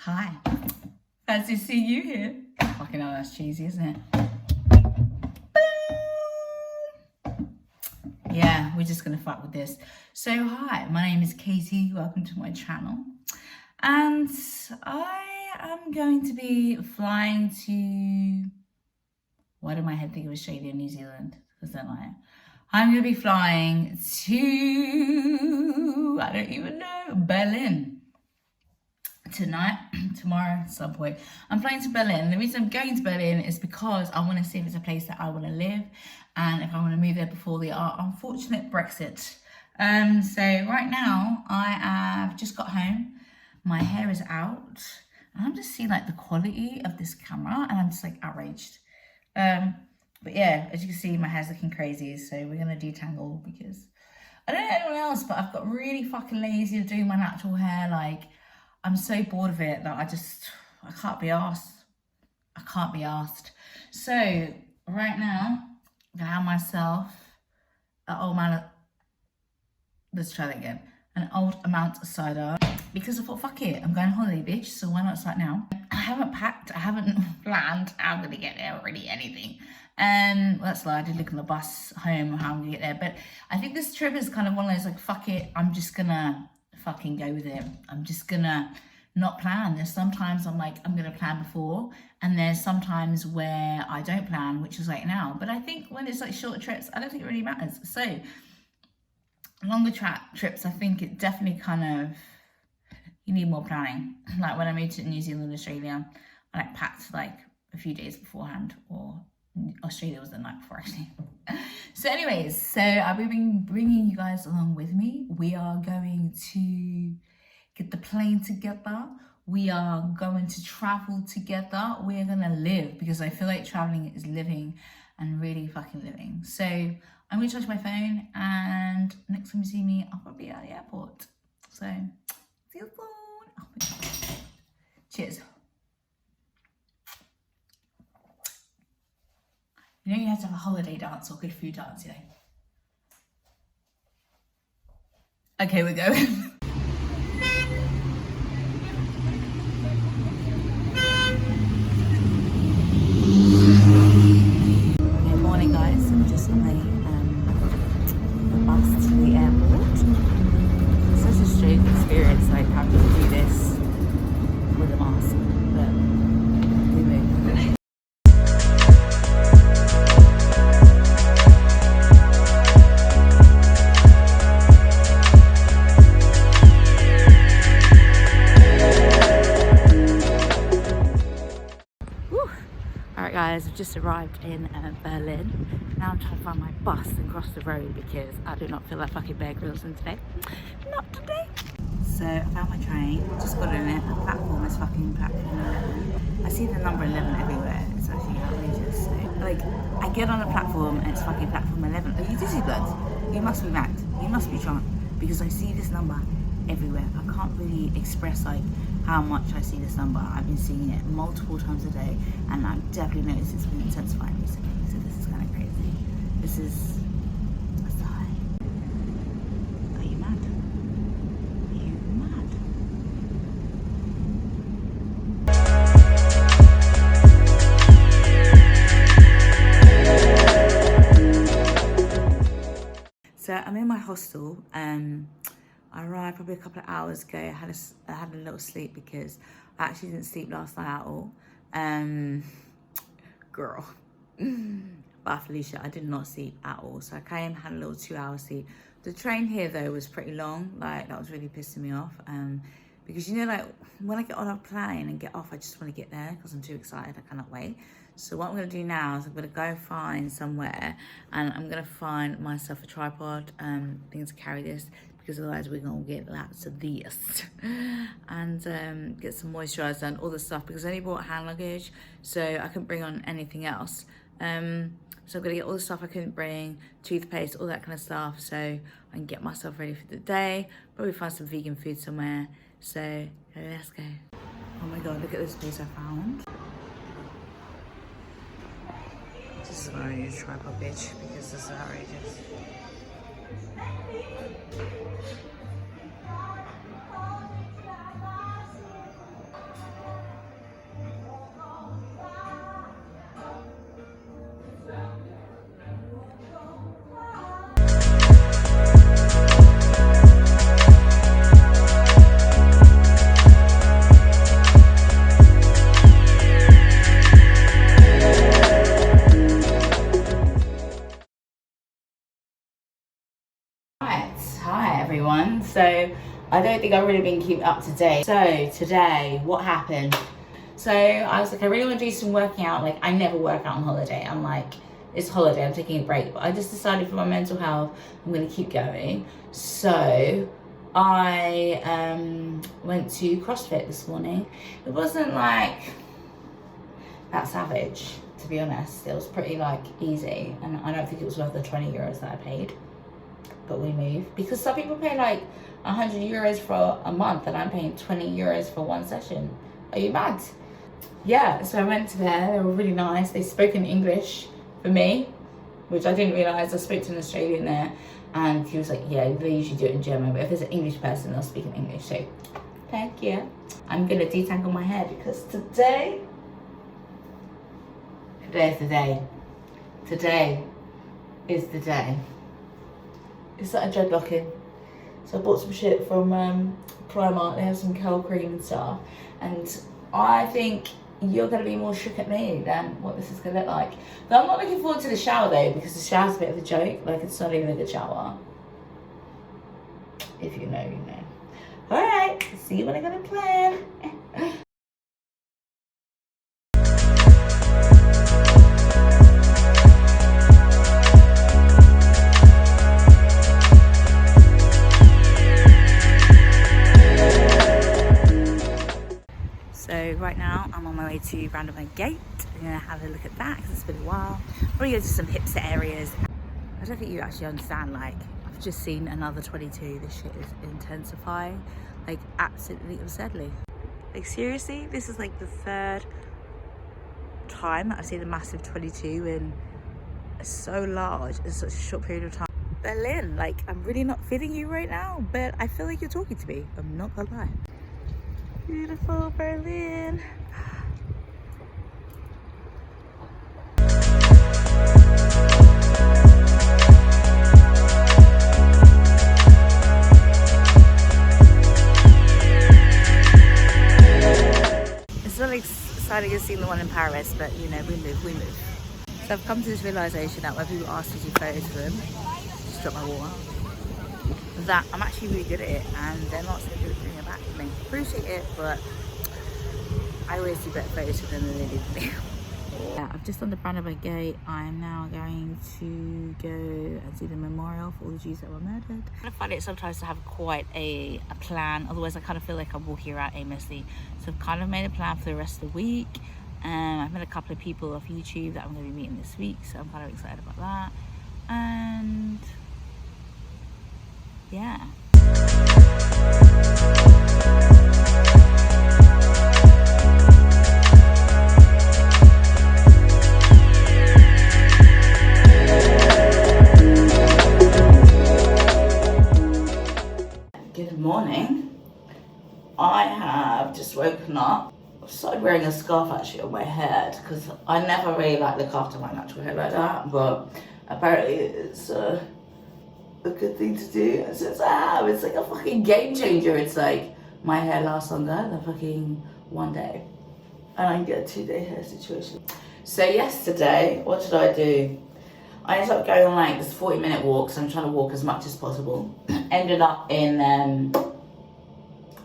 Hi. Nice to see you here. Fucking hell, that's cheesy, isn't it? Yeah, we're just gonna fuck with this. So hi, my name is Katie. Welcome to my channel. And I am going to be flying to... Why did my head think of Australia and New Zealand? Because then I'm going to be flying to... I don't even know. Berlin. Tonight, tomorrow, at some point. I'm flying to Berlin. The reason I'm going to Berlin is because I want to see if it's a place that I want to live and if I want to move there before the unfortunate Brexit. So right now, I have just got home. My hair is out. And I'm just seeing like the quality of this camera and I'm just like outraged. But yeah, as you can see, my hair's looking crazy. So we're going to detangle because I don't know anyone else, but I've got really fucking lazy of doing my natural hair. Like, I'm so bored of it that I can't be arsed. I can't be asked. So right now, I'm gonna have myself an old amount of cider because I thought, fuck it, I'm going on holiday, bitch. So why not start now? I haven't packed, I haven't planned how I'm gonna get there already, anything. Well, that's why I did look on the bus home how I'm gonna get there. But I think this trip is kind of one of those like, fuck it, I'm just gonna fucking go with it. I'm just gonna not plan. There's sometimes I'm like, I'm gonna plan before, and there's sometimes where I don't plan, which is like now. But I think when it's like short trips, I don't think it really matters. So longer trips, I think it definitely kind of, you need more planning. Like when I moved to New Zealand, Australia, I like packed like a few days beforehand, or Australia was the night before actually. So anyways, so I'll be bringing you guys along with me. We are going to get the plane together. We are going to travel together. We are gonna live, because I feel like traveling is living and really fucking living. So I'm gonna charge my phone, and next time you see me, I'll probably be at the airport. So see you soon. Oh, cheers. You know, you have to have a holiday dance or good food dance, you know. Okay, we're going. Good morning, guys. I'm just on the bus to the airport. It's such a strange experience, like having to do this with a mask, but we move. Alright guys, I've just arrived in Berlin. Now I'm trying to find my bus and cross the road because I do not feel like fucking Bear Grylls in today. Not today. So I found my train, just got in it. The platform is fucking platform 11. I see the number 11 everywhere. It's actually outrageous. So, like, I get on a platform and it's fucking platform 11. Are you dizzy, blood? You must be mad. You must be drunk, because I see this number everywhere. I can't really express like how much I see this number. I've been seeing it multiple times a day, and I've definitely noticed it's been intensifying recently. So this is kind of crazy. This is a sign. Are you mad? Are you mad? So I'm in my hostel. I arrived probably a couple of hours ago. I had a little sleep because I actually didn't sleep last night at all. Girl. But Felicia, I did not sleep at all. So I came, had a little 2-hour sleep. The train here though was pretty long. Like, that was really pissing me off. Because you know, like when I get on a plane and get off, I just want to get there because I'm too excited. I cannot wait. So what I'm going to do now is I'm going to go find somewhere, and I'm going to find myself a tripod, thing to carry this, because otherwise we're going to get lots of this. And get some moisturizer and all the stuff, because I only brought hand luggage, so I couldn't bring on anything else. So I'm going to get all the stuff I couldn't bring, toothpaste, all that kind of stuff, so I can get myself ready for the day. Probably find some vegan food somewhere. So let's go. Oh my god, look at this place I found. This is why I need a tripod, bitch, because this is outrageous. so I don't think I've really been keeping up to date. So today, what happened? So I was like, I really want to do some working out. Like, I never work out on holiday. I'm like, it's holiday, I'm taking a break. But I just decided for my mental health, I'm going to keep going. So I went to CrossFit this morning. It wasn't like that savage, to be honest. It was pretty like easy, and I don't think it was worth the 20 euros that I paid, but we moved because some people pay like 100 euros for a month and I'm paying 20 euros for one session. Are you mad? Yeah, so I went to there. They were really nice. They spoke in English for me, which I didn't realize. I spoke to an Australian there and he was like, yeah, they usually do it in German, but if there's an English person, they'll speak in English. So thank you. I'm gonna detangle my hair because today's the day. Today is the day. It's like a dreadlocking. So I bought some shit from Primark. They have some curl cream and stuff. And I think you're going to be more shook at me than what this is going to look like. But I'm not looking forward to the shower though, because the shower's a bit of a joke. Like, it's not even a good shower. If you know, you know. Alright, see what I'm going to plan. So right now I'm on my way to Brandenburg Gate. I'm gonna have a look at that because it's been a while. Probably go to some hipster areas. I don't think you actually understand, like, I've just seen another 22. This shit is intensifying, like absolutely absurdly. Like seriously, this is like the third time that I've seen a massive 22 in so large in such a short period of time. Berlin, like, I'm really not feeling you right now, but I feel like you're talking to me. I'm not gonna lie. Beautiful Berlin. It's not like exciting as seeing the one in Paris, but you know, we move. So I've come to this realization that when people ask to do photos for them, just drop my water, that I'm actually really good at it and they're not so good at doing it back to me. Appreciate it, but I always do better photos for them than they do for me. Yeah, I've just done the Brandenburg Gate. I'm now going to go and see the memorial for all the Jews that were murdered. I find it sometimes to have quite a plan, otherwise I kind of feel like I'm walking around aimlessly. So I've kind of made a plan for the rest of the week. I've met a couple of people off YouTube that I'm going to be meeting this week, so I'm kind of excited about that. And yeah. Good morning. I have just woken up. I've started wearing a scarf actually on my head because I never really like look after my natural hair like that, but apparently it's a good thing to do. And since I have, it's like a fucking game changer. It's like my hair lasts longer than fucking one day, and I can get a 2-day hair situation. So yesterday, what did I do? I ended up going on like this 40-minute walk, so I'm trying to walk as much as possible. Ended up in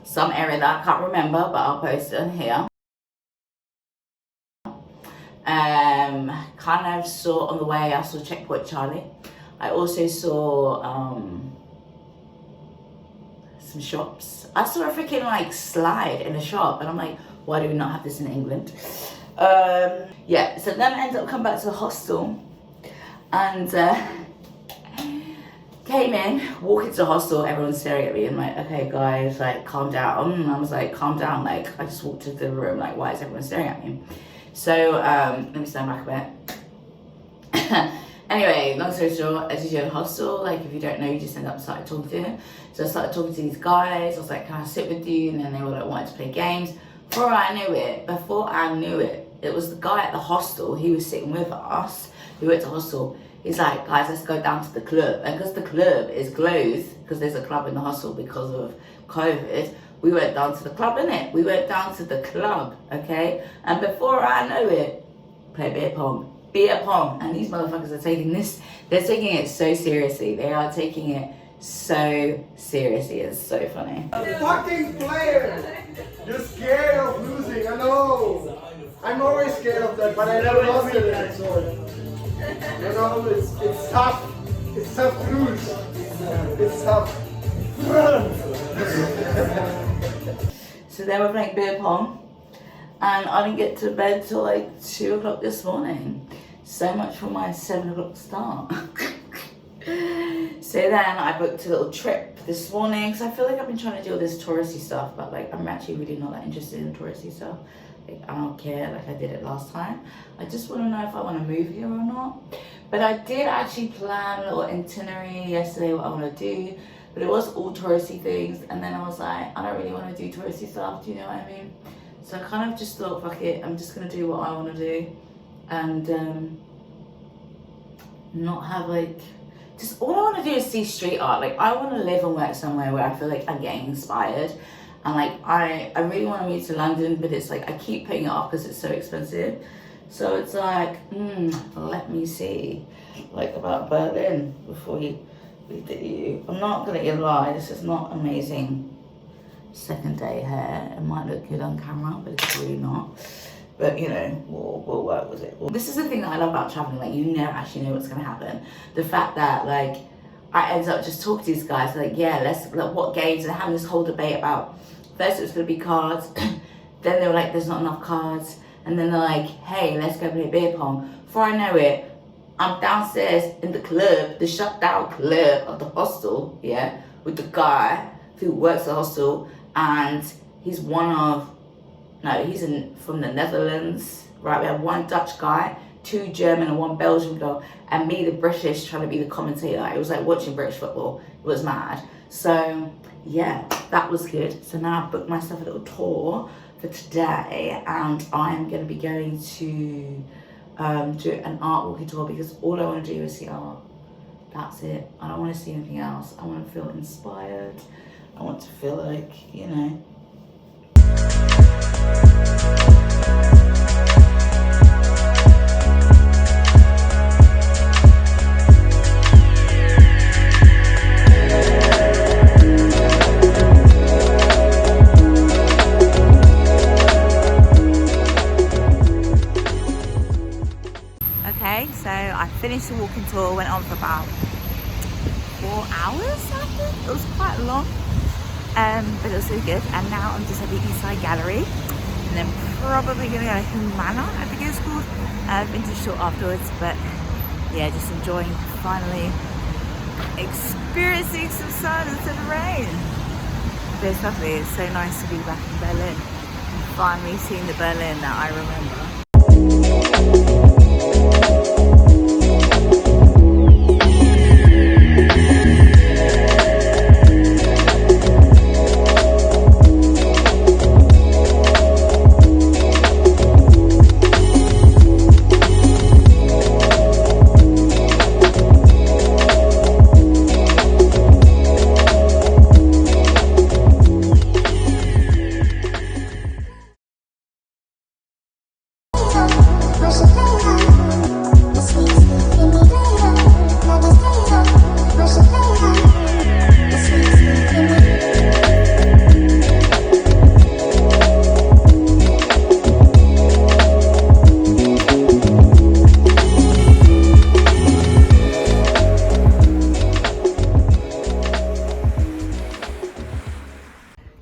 some area that I can't remember, but I'll post it on here. Kind of saw on the way, I saw Checkpoint Charlie. I also saw some shops. I saw a freaking like slide in a shop, and I'm like, why do we not have this in England? Yeah, so then I ended up coming back to the hostel and came in, walk into the hostel, everyone's staring at me and like, okay guys, like calm down. And I was like, calm down, like I just walked into the room, like why is everyone staring at me? So let me stand back a bit. Anyway, long story short, as you do in a hostel, like if you don't know, you just end up starting talking to him. So I started talking to these guys. I was like, can I sit with you? And then they were like, wanted to play games. Before I knew it, it was the guy at the hostel. He was sitting with us. We went to hostel. He's like, guys, let's go down to the club. And because the club is closed, because there's a club in the hostel because of COVID, we went down to the club, innit? We went down to the club, okay? And before I know it, play beer pong. And these motherfuckers are taking this, they're taking it so seriously. They are taking it so seriously, it's so funny. Fucking player! You're scared of losing, I know! I'm always scared of that, but I never lost it in that sword. You know, it's tough. It's tough to lose. It's tough. So they were playing beer pong, and I didn't get to bed till like 2 o'clock this morning. So much for my 7 o'clock start. So then I booked a little trip this morning, because I feel like I've been trying to do all this touristy stuff, but like I'm actually really not that interested in touristy stuff. Like, I don't care, like I did it last time. I just want to know if I want to move here or not. But I did actually plan a little itinerary yesterday, what I want to do, but it was all touristy things, and then I was like, I don't really want to do touristy stuff, do you know what I mean? So I kind of just thought, fuck it, I'm just going to do what I want to do, and not have like, just all I want to do is see street art. Like I want to live and work somewhere where I feel like I'm getting inspired, and like I really want to move to London, but it's like I keep putting it off because it's so expensive. So it's like, let me see, like about Berlin before we do you. I'm not gonna even lie, this is not amazing second day hair. It might look good on camera, but it's really not. But you know, we'll work with it. This is the thing that I love about traveling, like you never actually know what's gonna happen. The fact that like I ended up just talking to these guys, like, yeah, let's, like, what games, and having this whole debate about, first it was gonna be cards, then they were like, there's not enough cards, and then they're like, hey, let's go play beer pong. Before I know it, I'm downstairs in the club, the shut down club of the hostel, yeah, with the guy who works at the hostel, and he's from the Netherlands, right? We have one Dutch guy, 2 German and 1 Belgian girl, and me, the British, trying to be the commentator. It was like watching British football. It was mad. So yeah, that was good. So now I've booked myself a little tour for today, and I'm going to be going to do an art walking tour, because all I want to do is see art. That's it. I don't want to see anything else. I want to feel inspired. I want to feel like, you know. Okay, so I finished the walking tour, went on for about 4 hours, I think. It was quite long, but it was really good. And now I'm just at the East Side Gallery, and then probably gonna go to Humana, I think it's called, vintage short afterwards. But yeah, just enjoying finally experiencing some sun instead of rain. But it's lovely, it's so nice to be back in Berlin, and finally seeing the Berlin that I remember.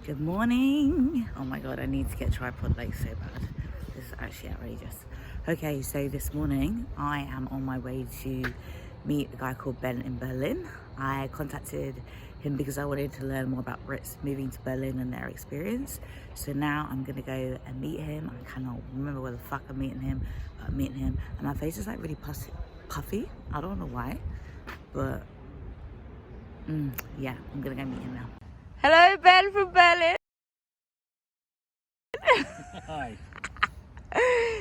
Good morning. Oh my god, I need to get a tripod like so bad. This is actually outrageous. Okay, so this morning I am on my way to meet a guy called Ben in Berlin. I contacted him because I wanted to learn more about Brits moving to Berlin and their experience. So now I'm gonna go and meet him. I cannot remember where the fuck I'm meeting him, but I'm meeting him, and my face is like really puffy. I don't know why, but yeah, I'm gonna go meet him now. Hello, Ben from Berlin. Hi.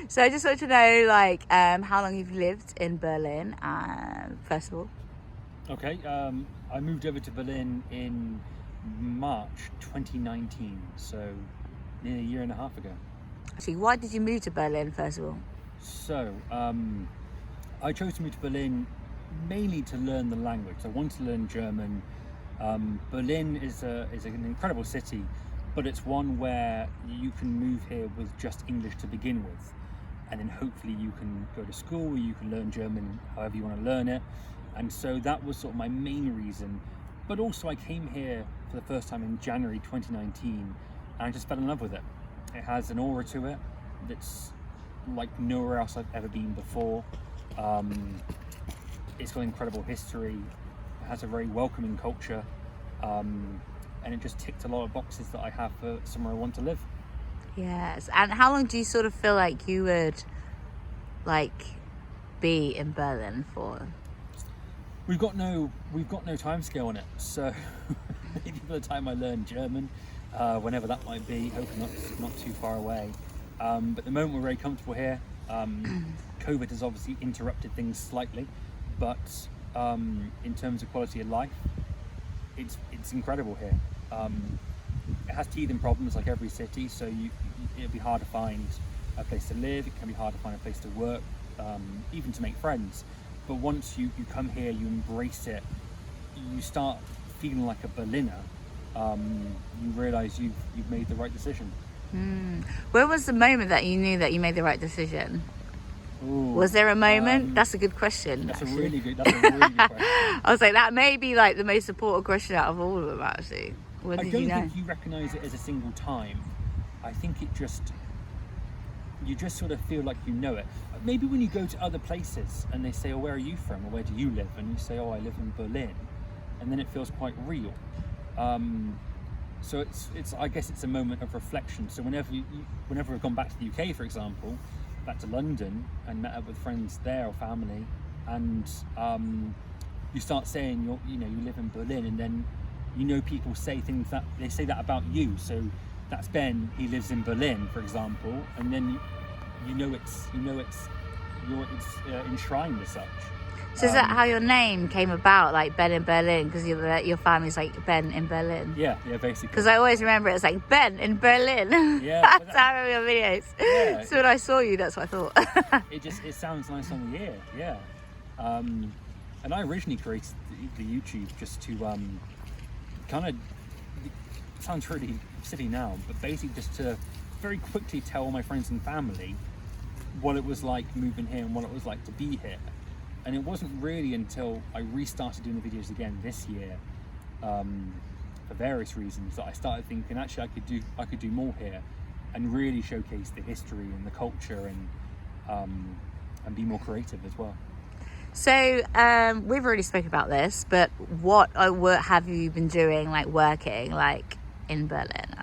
So I just want to know, like, how long you've lived in Berlin, first of all. Okay, I moved over to Berlin in March 2019, so nearly a year and a half ago. Actually, why did you move to Berlin, first of all? So, I chose to move to Berlin mainly to learn the language. I wanted to learn German, Berlin is an incredible city, but it's one where you can move here with just English to begin with, and then hopefully you can go to school or you can learn German however you want to learn it. And so that was sort of my main reason. But also I came here for the first time in January 2019 and I just fell in love with it. It has an aura to it that's like nowhere else I've ever been before. It's got incredible history, it has a very welcoming culture, and it just ticked a lot of boxes that I have for somewhere I want to live. Yes. And how long do you sort of feel like you would like be in Berlin for? We've got no time scale on it, so maybe by the time I learn German, whenever that might be, hopefully not too far away. But at the moment we're very comfortable here. COVID has obviously interrupted things slightly, but in terms of quality of life, it's incredible here. It has teething problems like every city, so it'll be hard to find a place to live, it can be hard to find a place to work, even to make friends. But once you come here, you embrace it, you start feeling like a Berliner, you realise you've made the right decision. Where was the moment that you knew that you made the right decision? Ooh, was there a moment? That's a good question. That's a really good question. I was like, that may be like the most important question out of all of them, actually. When did you know? I don't think you recognise it as a single time. I think you just sort of feel like you know it. Maybe when you go to other places and they say, oh, where are you from, or where do you live? And you say, oh, I live in Berlin, and then it feels quite real. So it's I guess it's a moment of reflection. So whenever I've gone back to the UK, for example, back to London and met up with friends there or family, and you start saying you live in Berlin, and then people say things that they say that about you. So that's Ben, he lives in Berlin, for example, and then it's enshrined as such. So is that how your name came about, like Ben in Berlin, because your family's like Ben in Berlin? Yeah, basically. Because I always remember it's like Ben in Berlin. Yeah, that's how I remember your videos. Yeah. So when I saw you, that's what I thought. it sounds nice on the ear, yeah. And I originally created the YouTube just to kind of, it sounds really silly now, but basically just to very quickly tell all my friends and family what it was like moving here and what it was like to be here. And it wasn't really until I restarted doing the videos again this year, for various reasons, that I started thinking actually I could do more here and really showcase the history and the culture and be more creative as well. So we've already spoken about this, but what have you been doing, like working like in Berlin?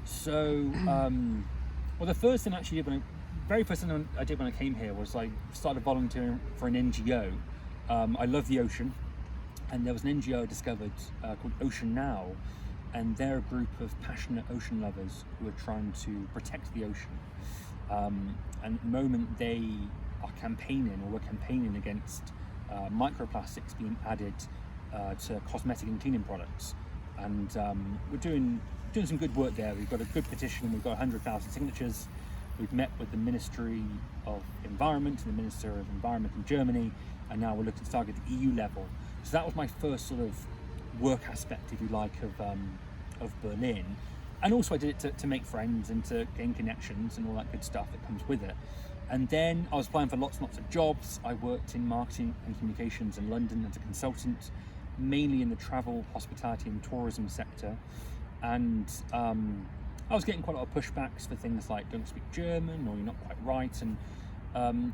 So well, the first thing I actually did very first thing I did when I came here was I started volunteering for an NGO. I love the ocean, and there was an NGO I discovered called Ocean Now, and they're a group of passionate ocean lovers who are trying to protect the ocean. And at the moment they are we're campaigning against microplastics being added to cosmetic and cleaning products. And we're doing some good work there. We've got a good petition, we've got 100,000 signatures. We've met with the Ministry of Environment and the Minister of Environment in Germany, and now we're looking to target the EU level. So that was my first sort of work aspect, if you like, of Berlin. And also I did it to make friends and to gain connections and all that good stuff that comes with it. And then I was applying for lots and lots of jobs. I worked in marketing and communications in London as a consultant, mainly in the travel, hospitality and tourism sector. And I was getting quite a lot of pushbacks for things like don't speak German or you're not quite right. And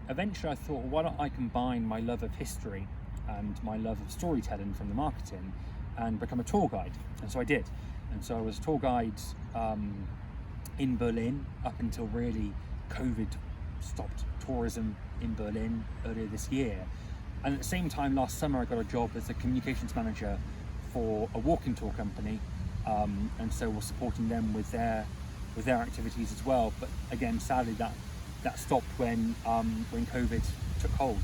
eventually I thought, well, why don't I combine my love of history and my love of storytelling from the marketing and become a tour guide? And so I did. And so I was a tour guide in Berlin up until really COVID stopped tourism in Berlin earlier this year. And at the same time, last summer I got a job as a communications manager for a walking tour company. And so we're supporting them with their activities as well. But again, sadly, that stopped when COVID took hold.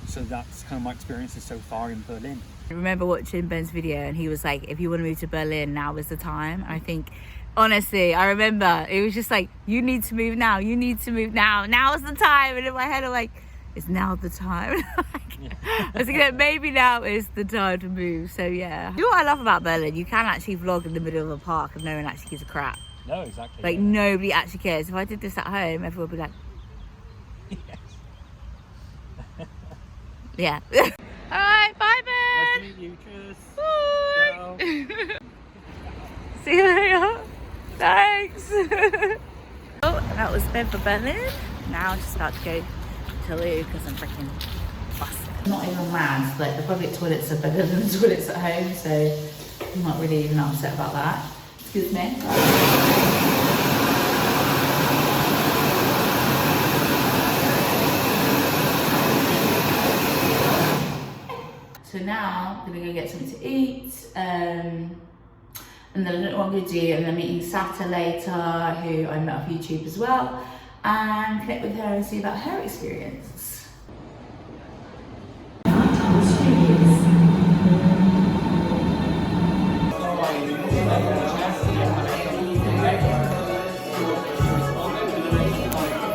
So that's kind of my experiences so far in Berlin. I remember watching Ben's video, and he was like, "If you want to move to Berlin, now is the time." I think, honestly, I remember it was just like, "You need to move now. You need to move now. Now is the time." And in my head, I'm like, is now the time. I was thinking maybe now is the time to move. So yeah. You know what I love about Berlin? You can actually vlog in the middle of a park and no one actually gives a crap. No, exactly. Like nobody actually cares. If I did this at home, everyone would be like, yeah. All right, bye, Ben. Nice to meet you. Cheers. Bye. Ciao. See you later. Thanks. Oh, and that was Ben for Berlin. Now I'm just about to go to Lou because I'm freaking busted. Not even mad, like the public toilets are better than the toilets at home, so I'm not really even upset about that. Excuse me. So now I'm gonna go get something to eat, and then I don't know what I'm gonna do, and I'm meeting Sata later, who I met off YouTube as well, and connect with her and see about her experience.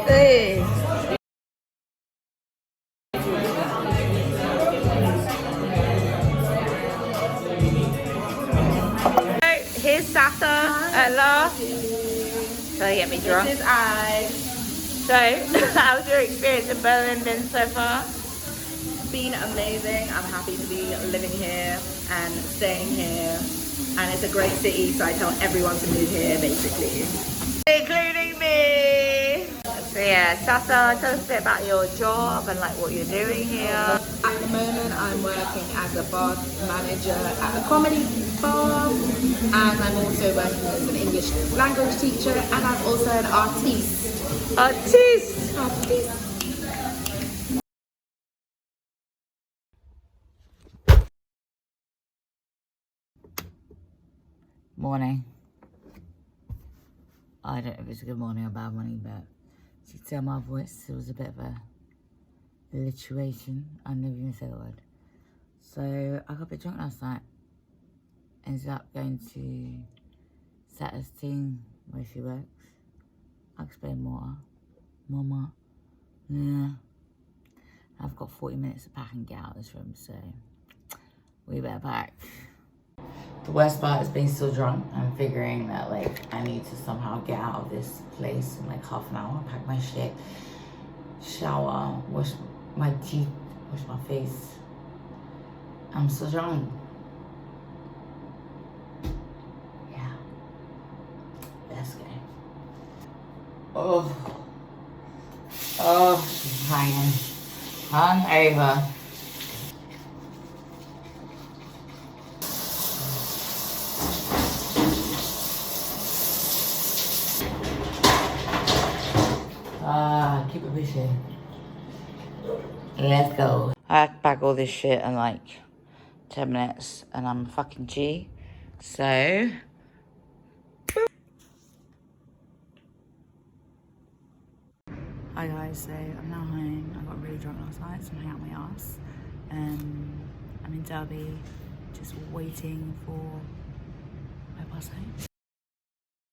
Hey. Here's Sata at last. Trying to get me drunk. This is I. So, how's your experience in Berlin been so far? Been amazing. I'm happy to be living here and staying here, and it's a great city, so I tell everyone to move here basically, Including me. So yeah, Sata, tell us a bit about your job and like what you're doing here. At the moment I'm working as a bar manager at a comedy bar, and I'm also working as an English language teacher, and I'm also an artiste. Artiste. Morning. I don't know if it's a good morning or bad morning, but you can tell my voice, it was a bit of a alliteration. I never even say the word. So I got a bit drunk last night. Ended up going to Sata's team where she works. I'll explain more. Mama. Yeah. I've got 40 minutes to pack and get out of this room, so we better pack. The worst part is being still drunk and figuring that like I need to somehow get out of this place in like half an hour, pack my shit, shower, wash my teeth, wash my face. I'm still drunk. Yeah. Let's go. Oh. Oh, she's hanging. Hungover. Keep it pushing. Let's go. I have to pack all this shit in like 10 minutes and I'm fucking G. So. Hi guys, so I'm now home. I got really drunk last night, so I'm hanging out my ass. I'm in Derby, just waiting for my bus home.